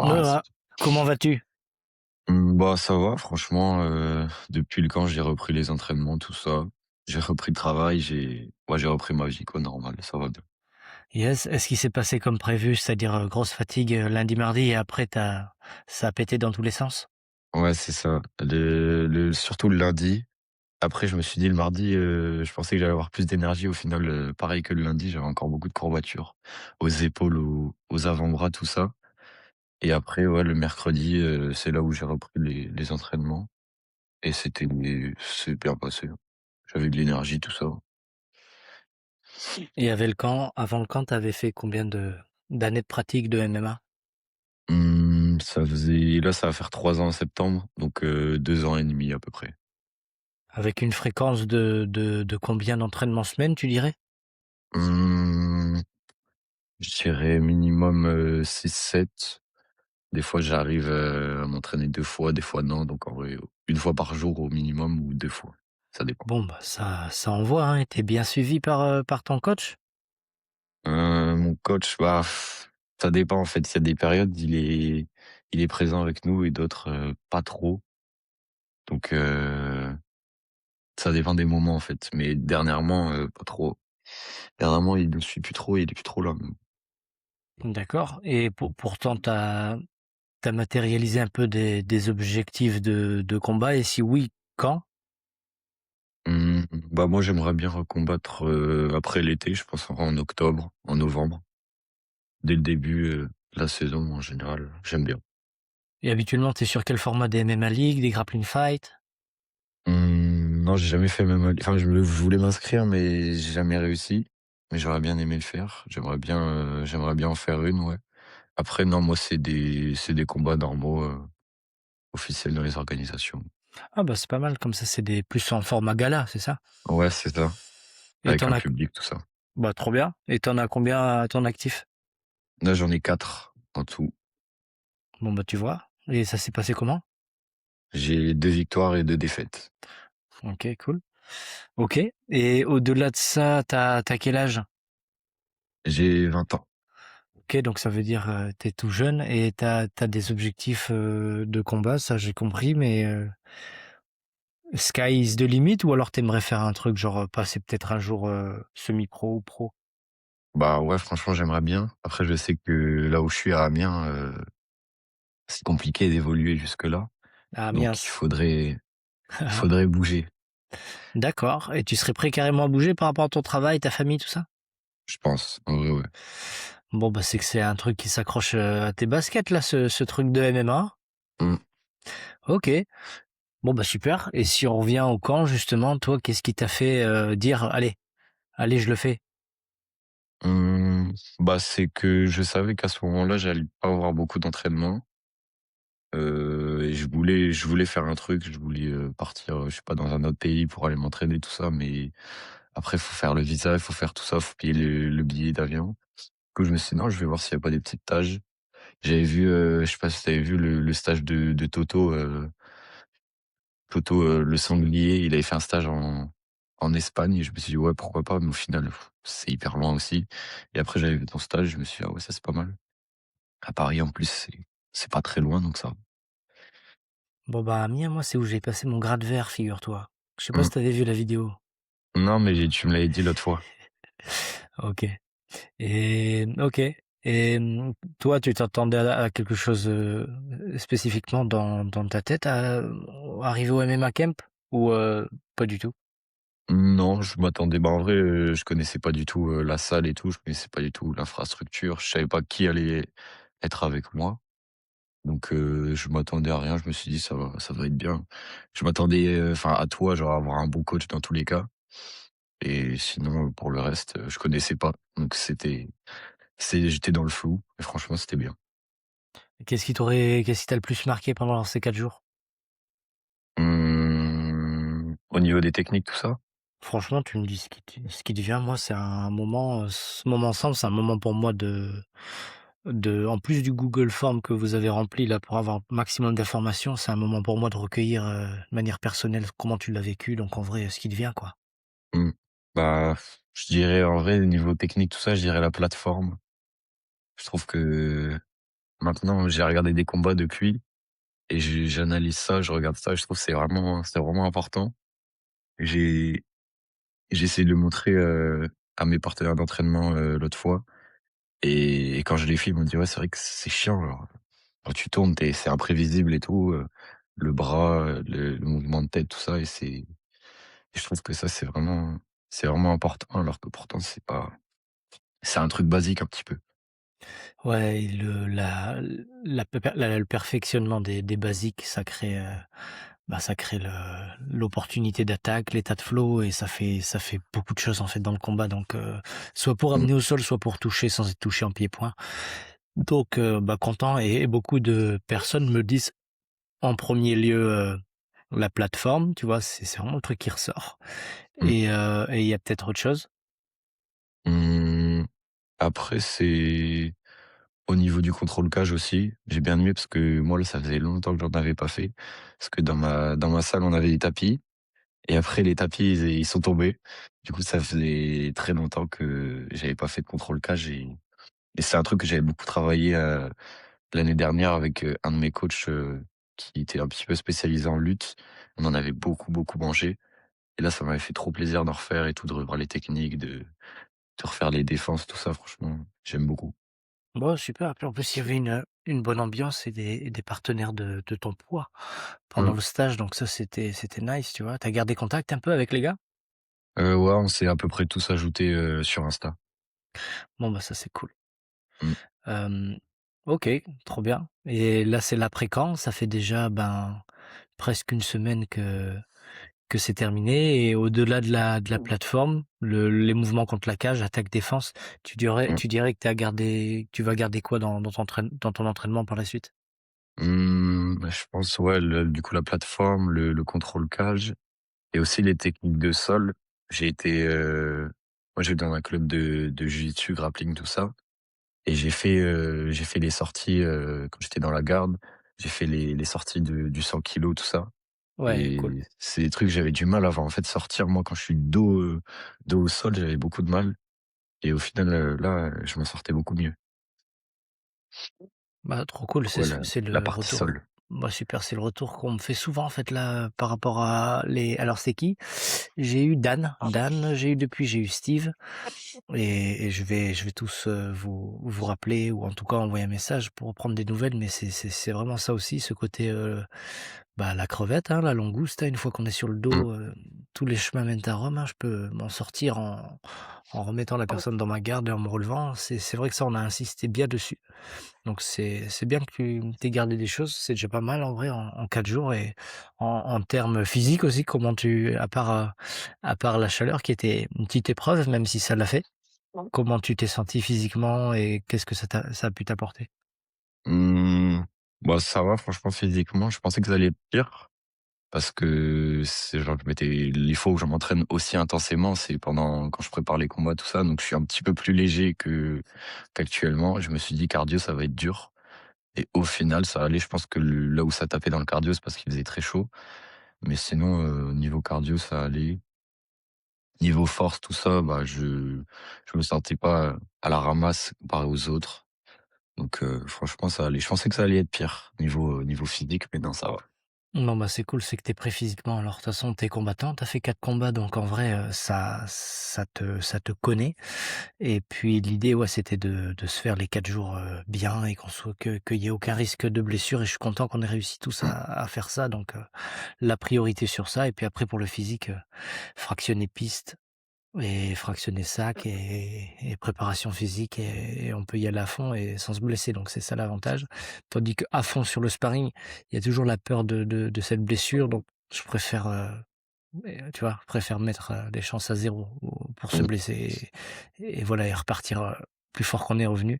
Ouais, Ah, comment vas-tu? bah, ça va franchement, depuis le camp, j'ai repris les entraînements, tout ça. J'ai repris le travail, j'ai repris ma vie quoi, normal, ça va bien. Yes, est-ce qu'il s'est passé comme prévu, c'est-à-dire, grosse fatigue, lundi, mardi et après ça a pété dans tous les sens? Ouais, c'est ça. Le surtout le lundi. Après, je me suis dit le mardi, je pensais que j'allais avoir plus d'énergie. Au final, pareil que le lundi, j'avais encore beaucoup de courbatures aux épaules, aux avant-bras, tout ça. Et après, ouais, le mercredi, c'est là où j'ai repris les entraînements et c'est bien passé. J'avais de l'énergie, tout ça. Et avait le camp avant le camp, tu avais fait combien de d'années de pratique de MMA? Ça faisait là, ça va faire 3 ans en septembre, donc 2 ans et demi à peu près. Avec une fréquence de combien d'entraînements semaine, tu dirais? Mmh, je dirais minimum, 6-7. Des fois, j'arrive, à m'entraîner 2 fois, des fois non, donc en vrai, 1 fois par jour au minimum ou 2 fois, ça dépend. Bon, bah, ça envoie, hein, et tu bien suivi par ton coach? Mon coach, bah, ça dépend en fait. Il y a des périodes, il est présent avec nous et d'autres, pas trop, donc ça dépend des moments en fait, mais dernièrement, pas trop. Dernièrement, il ne suit plus trop, il est plus trop là. D'accord, et pourtant tu as matérialisé un peu des objectifs de combat, et si oui, quand? Bah, moi, j'aimerais bien recombattre, après l'été, je pense en octobre, en novembre. Dès le début, de la saison en général, j'aime bien. Et habituellement, tu es sur quel format, des MMA League, des grappling fight? Non, j'ai jamais fait MMA, enfin, je voulais m'inscrire, mais j'ai jamais réussi. Mais j'aurais bien aimé le faire. J'aimerais bien en faire une, ouais. Après, non, moi, c'est des combats normaux, officiels dans les organisations. Ah bah, c'est pas mal, comme ça c'est des plus en format gala, c'est ça? Ouais, c'est ça, Et avec t'en un as public, tout ça. bah, trop bien, et t'en as combien à ton actif? Là, j'en ai 4 en tout. Bon, bah, tu vois? Et ça s'est passé comment? J'ai 2 victoires et 2 défaites. OK, cool. OK, et au-delà de ça, t'as quel âge? J'ai 20 ans. OK, donc ça veut dire, tu tout jeune, et t'as des objectifs, de combat, ça j'ai compris, mais, sky is the limit, ou alors t'aimerais faire un truc genre, passer peut-être un jour, semi-pro ou pro? Bah, ouais, franchement, j'aimerais bien. Après, je sais que là où je suis à Amiens, c'est compliqué d'évoluer jusque-là. Ah Donc il mince. faudrait il faudrait bouger, D'accord, et tu serais prêt carrément à bouger par rapport à ton travail, ta famille, tout ça? je pense. En vrai, ouais. Bon, bah, c'est que c'est un truc qui s'accroche, à tes baskets là, ce truc de MMA? Mmh. OK. Bon, bah, super, et si on revient au camp justement, toi, qu'est-ce qui t'a fait, dire: «Allez, allez, je le fais»? Bah, c'est que je savais qu'à ce moment-là, j'allais pas avoir beaucoup d'entraînement, et je voulais faire un truc, je voulais, partir, je sais pas, dans un autre pays pour aller m'entraîner, tout ça, mais après, il faut faire le visa, il faut faire tout ça, faut payer le billet d'avion. Du coup, je me suis dit: «Non, je vais voir s'il y a pas des petits stages». J'avais vu, je sais pas si tu avais vu le stage de Toto, le sanglier, il avait fait un stage en Espagne et je me suis dit: «Ouais, pourquoi pas?» mais au final, c'est hyper loin aussi et après j'avais vu ton stage, je me suis dit: «Ah ouais, ça c'est pas mal». À Paris en plus, c'est pas très loin donc ça va. Bon, bah, Amiens, moi, c'est où j'ai passé mon grade vert, figure-toi. Je sais pas Mmh. si tu avais vu la vidéo? Non, mais tu me l'avais dit l'autre fois. OK, et OK, et toi, tu t'attendais à quelque chose, spécifiquement dans ta tête, à arriver au MMA Camp, ou, pas du tout? Non, je m'attendais en vrai, je connaissais pas du tout, la salle et tout, je connaissais pas du tout l'infrastructure, je savais pas qui allait être avec moi. Donc je m'attendais à rien, je me suis dit: Ça va être bien». Je m'attendais, enfin à toi, genre à avoir un bon coach dans tous les cas et sinon, pour le reste, je connaissais pas. Donc j'étais dans le flou et franchement, c'était bien. Qu'est-ce qui t'a le plus marqué pendant ces 4 jours? Au niveau des techniques, tout ça? Franchement, tu me dis ce qui te vient. Moi, c'est un moment, ce moment ensemble, c'est un moment pour moi en plus du Google Form que vous avez rempli là pour avoir un maximum d'informations, c'est un moment pour moi de recueillir, de manière personnelle comment tu l'as vécu, donc en vrai, ce qui te vient, quoi. Mmh. Bah, je dirais en vrai, niveau technique, tout ça, je dirais la plateforme. Je trouve que maintenant, j'ai regardé des combats depuis et j'analyse ça, je regarde ça, je trouve que c'est vraiment important. J'ai j'ai essayé de le montrer, à mes partenaires d'entraînement, l'autre fois et quand je les filme, ils m'ont dit: «Ouais, c'est vrai que c'est chiant, genre, quand tu tournes, c'est imprévisible et tout, le bras, le mouvement de tête, tout ça» et je trouve que ça, c'est vraiment important alors que pourtant c'est un truc basique un petit peu. Ouais, et le perfectionnement des basiques, ça crée, ça crée l'opportunité d'attaque, l'état de flow et ça fait beaucoup de choses, en fait, dans le combat donc soit pour Mmh, amener au sol, soit pour toucher sans être touché en pied-point. Donc content et beaucoup de personnes me disent en premier lieu, la plateforme, tu vois? C'est vraiment le truc qui ressort mmh. et il y a peut-être autre chose? Mmh, après c'est au niveau du contrôle cage aussi, j'ai bien aimé parce que moi là, ça faisait longtemps que j'en avais pas fait. Parce que dans ma salle, on avait des tapis et après les tapis, ils sont tombés. Du coup, ça faisait très longtemps que j'avais pas fait de contrôle cage et c'est un truc que j'avais beaucoup travaillé, l'année dernière avec, un de mes coachs, qui était un petit peu spécialisé en lutte. On en avait beaucoup, beaucoup mangé et là, ça m'avait fait trop plaisir d'en refaire et tout, de revoir les techniques, de refaire les défenses, tout ça, franchement, j'aime beaucoup. Bon, super, puis en plus, il y avait une bonne ambiance et des partenaires de ton poids pendant Mmh. le stage, donc ça, c'était nice, tu vois? Tu as gardé contact un peu avec les gars? Ouais, on s'est à peu près tous ajoutés, sur Insta. Bon, ça, c'est cool. Mmh. Hem, OK, trop bien et là, c'est l'après camp, ça fait déjà, presque une semaine que c'est terminé et au-delà de la plateforme, les mouvements contre la cage, attaque, défense, Mmh. tu dirais que tu vas garder quoi dans ton entraînement par la suite? Bah, je pense, ouais, du coup, la plateforme, le contrôle cage et aussi les techniques de sol. J'ai été, moi, j'étais dans un club de jiu-jitsu, grappling, tout ça et j'ai fait les sorties, quand j'étais dans la garde. J'ai fait les sorties du 100 kilogrammes, tout ça Ouais, et cool. c'est des trucs que j'avais du mal avant. En fait, sortir, moi, quand je suis dos au sol, j'avais beaucoup de mal et au final, là, je m'en sortais beaucoup mieux. Trop cool, Donc ouais, c'est la le partie retour. sol. Super, c'est le retour qu'on me fait souvent en fait là, par rapport à les alors c'est qui? J'ai eu Dan, j'ai eu Steve et je vais tous, vous rappeler ou en tout cas envoyer un message pour prendre des nouvelles, mais c'est vraiment ça aussi, ce côté, la crevette, hein, la langouste, hein, une fois qu'on est sur le Mmh. dos, tous les chemins mènent à Rome, hein, je peux m'en sortir en remettant la personne dans ma garde et en me relevant. C'est vrai que ça, on a insisté bien dessus. Donc c'est bien que tu aies gardé des choses, c'est déjà pas mal en vrai en 4 jours et en termes physiques aussi, comment tu à part la chaleur qui était une petite épreuve, même si ça l'a fait, comment tu t'es senti physiquement et qu'est-ce que ça a pu t'apporter? Mmh, bah, ça va franchement physiquement, je pensais que ça allait être pire parce que c'est genre je m'étais les fois où je m'entraîne aussi intensément, c'est pendant quand je prépare les combats tout ça, donc je suis un petit peu plus léger qu'actuellement. Je me suis dit: «Cardio, ça va être dur» et au final ça allait. Je pense que là où ça tapait dans le cardio, c'est parce qu'il faisait très chaud, mais sinon, niveau cardio, ça allait. Niveau force, tout ça, bah, je me sentais pas à la ramasse comparé aux autres. Donc franchement, ça allait. Je pensais que ça allait être pire niveau physique, mais non, ça va. Non, c'est cool, c'est que tu es prêt physiquement. Alors, de toute façon, tu es combattant, tu as fait 4 combats, donc en vrai, ça te connaît. Et puis l'idée, ouais, c'était de se faire les 4 jours, bien et qu'on soit qu'il y ait aucun risque de blessure et je suis content qu'on ait réussi tous à faire ça, donc la priorité sur ça et puis après pour le physique, fractionner piste et fractionner sac et préparation physique et on peut y aller à fond et sans se blesser, donc c'est ça l'avantage. Tandis qu'à fond sur le sparring, il y a toujours la peur de cette blessure, donc je préfère, tu vois? Je préfère mettre, les chances à zéro ou pour se Mmh, blesser et voilà et repartir, plus fort qu'on est revenu.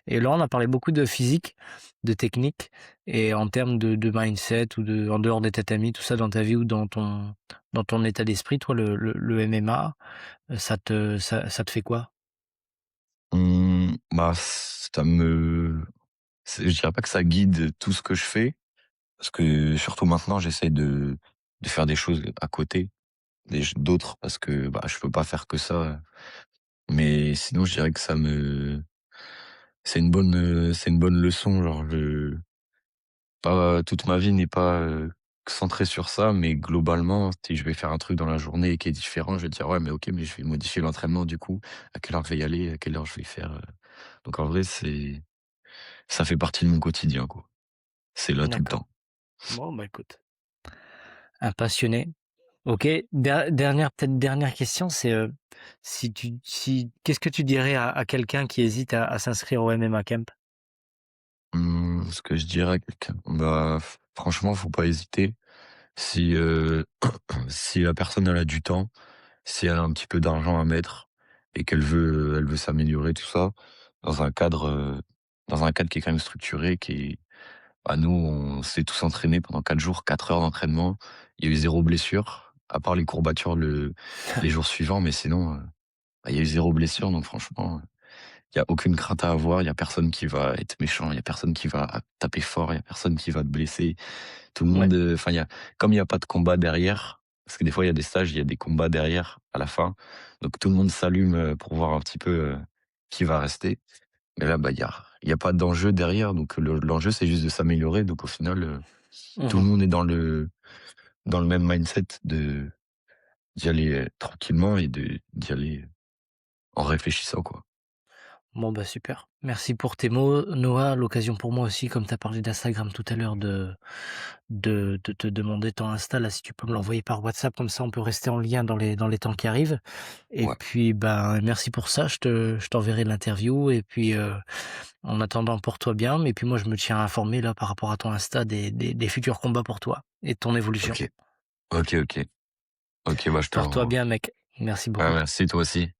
Et là, on a parlé beaucoup de physique, de technique et en termes de mindset ou en dehors des tatamis, tout ça dans ta vie ou dans ton état d'esprit, toi, le MMA, ça te fait quoi? bah, ça me je dirais pas que ça guide tout ce que je fais, parce que surtout maintenant, j'essaie de faire des choses à côté, d'autres parce que, bah, je peux pas faire que ça, mais sinon je dirais que c'est une bonne leçon, genre je pas toute ma vie n'est pas, centrée sur ça, mais globalement, si je vais faire un truc dans la journée qui est différent, je vais dire: «Ouais, mais OK, mais je vais modifier l'entraînement du coup, à quelle heure je vais y aller, à quelle heure je vais faire», donc en vrai, ça fait partie de mon quotidien, quoi. C'est là tout le D'accord. temps. Bon, bah, écoute, un passionné. OK. Dernière question, c'est, si qu'est-ce que tu dirais à quelqu'un qui hésite à s'inscrire au MMA Camp? Ce que je dirais à quelqu'un, bah, franchement, faut pas hésiter. Si, si la personne elle a du temps, si elle a un petit peu d'argent à mettre et elle veut s'améliorer tout ça, dans un cadre, heu, dans un cadre qui est quand même structuré, qui est bah, nous, on s'est tous entraînés pendant 4 jours, 4 heures d'entraînement. Il y a eu zéro blessure, à part les courbatures les jours suivants, mais sinon, bah, il y a eu zéro blessure, donc franchement, il y a aucune crainte à avoir. Il y a personne qui va être méchant, il y a personne qui va taper fort, il y a personne qui va te blesser. Tout le Ouais. monde, enfin, comme il y a pas de combat derrière, parce que des fois, il y a des stages, il y a des combats derrière, à la fin, donc tout le monde s'allume, pour voir un petit peu, qui va rester. Mais là, bah, il y a pas d'enjeu derrière, donc l'enjeu, c'est juste de s'améliorer, donc au final, tout le Mmh. monde est dans le même mindset d'y aller, tranquillement et d'y aller en réfléchissant, quoi. Bon, bah, super. Merci pour tes mots, Noah. L'occasion pour moi aussi, comme tu as parlé d'Instagram tout à l'heure, de te demander ton Insta, là, si tu peux me l'envoyer par WhatsApp, comme ça on peut rester en lien dans les temps qui arrivent. Et Ouais. puis, ben, merci pour ça. Je t'enverrai l'interview et puis, en attendant, porte-toi bien. Mais puis moi, je me tiens informé là par rapport à ton Insta des futurs combats pour toi et de ton évolution. OK. OK, OK. OK, bah, je Porte-toi t'en bien, mec. Merci ouais, beaucoup. merci, toi aussi.